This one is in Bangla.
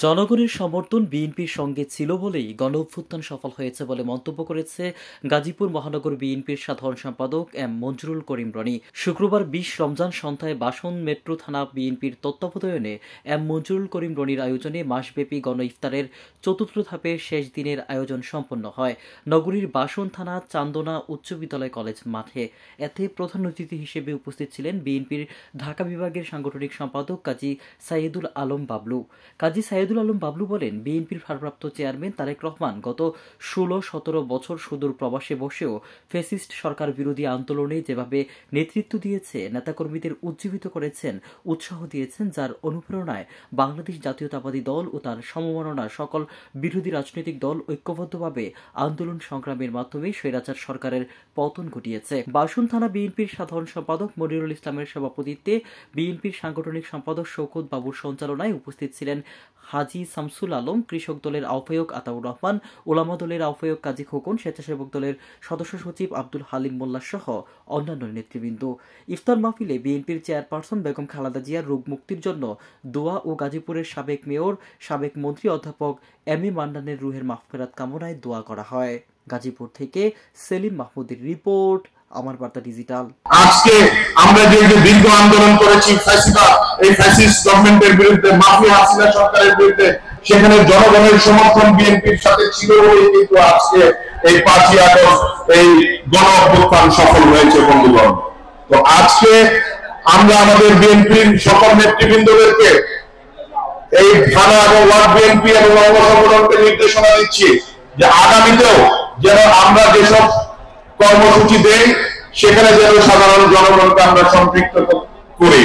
জনগণের সমর্থন বিএনপির সঙ্গে ছিল বলেই গণঅভ্যুত্থান সফল হয়েছে বলে মন্তব্য করেছে গাজীপুর মহানগর বিএনপির সাধারণ সম্পাদক এম মঞ্জুরুল করিম রনি। শুক্রবার ২০ রমজান সন্ধ্যায় বাসন মেট্রো থানা বিএনপির তত্ত্বাবধানে এম মঞ্জুরুল করিম রনির আয়োজনে মাসব্যাপী গণ ইফতারের চতুর্থ ধাপের শেষ দিনের আয়োজন সম্পন্ন হয় নগরীর বাসন থানা চান্দনা উচ্চ বিদ্যালয় কলেজ মাঠে। এতে প্রধান অতিথি হিসেবে উপস্থিত ছিলেন বিএনপির ঢাকা বিভাগের সাংগঠনিক সম্পাদক কাজী সাইয়েদুল আলম বাবলু। কাজী সাইয়েদুল আলম বাবলু বলেন, বিএনপির ভারপ্রাপ্ত চেয়ারম্যান তারেক রহমান গত ১৬-১৭ বছর সুদূর প্রবাসে বসেও ফ্যাসিস্ট সরকার বিরোধী আন্দোলনে যেভাবে নেতৃত্ব দিয়েছে, নেতাকর্মীদের উজ্জীবিত করেছেন, উৎসাহ দিয়েছেন, যার অনুপ্রেরণায় বাংলাদেশ জাতীয়তাবাদী দল ও তার সমমনা সকল বিরোধী রাজনৈতিক দল ঐক্যবদ্ধভাবে আন্দোলন সংগ্রামের মাধ্যমে স্বৈরাচার সরকারের পতন ঘটিয়েছে। বাসন থানা বিএনপির সাধারণ সম্পাদক মনিরুল ইসলামের সভাপতিত্বে বিএনপির সাংগঠনিক সম্পাদক শওকত বাবুর সঞ্চালনায় উপস্থিত ছিলেন হাজী শামসুল আলম, কৃষক দলের আহ্বায়ক আতাউর রহমান, ওলামা দলের আহ্বায়ক কাজী খোকন, স্বেচ্ছাসেবক দলের সদস্য সচিব আব্দুল হালিম মোল্লা সহ অন্যান্য নেতৃবৃন্দ। ইফতার মাহফিলে বিএনপির চেয়ারপারসন বেগম খালেদা জিয়ার রোগ মুক্তির জন্য দোয়া ও গাজীপুরের সাবেক মেয়র, সাবেক মন্ত্রী অধ্যাপক এম এ মান্নানের রুহের মাগফিরাত কামনায় দোয়া করা হয়। গাজীপুর থেকে সেলিম মাহমুদের রিপোর্ট, আমার বার্তা ডিজিটাল। আজকে আমরা যে দীর্ঘ আন্দোলন করেছি এই ফ্যাসিস্ট গভর্নমেন্টের বিরুদ্ধে, মাফিয়া হাসিনা সরকারের বিরুদ্ধে, সেখানে জনগণের সমর্থন বিএনপির সাথে ছিল বলেই কিন্তু আজকে এই ৫ই আগস্ট এই গণ অভ্যুত্থান সফল হয়েছে বন্ধুগণ। তো আজকে আমরা আমাদের বিএনপির সকল নেতৃবৃন্দদেরকে এই থানা এবং ওয়ার্ড বিএনপি এবং অঙ্গ সংগঠনকে নির্দেশনা দিচ্ছি যে আগামীতেও যেন আমরা যেসব কর্মসূচি দেই সেখানে যেন সাধারণ জনগণকে আমরা সম্পৃক্ত করি।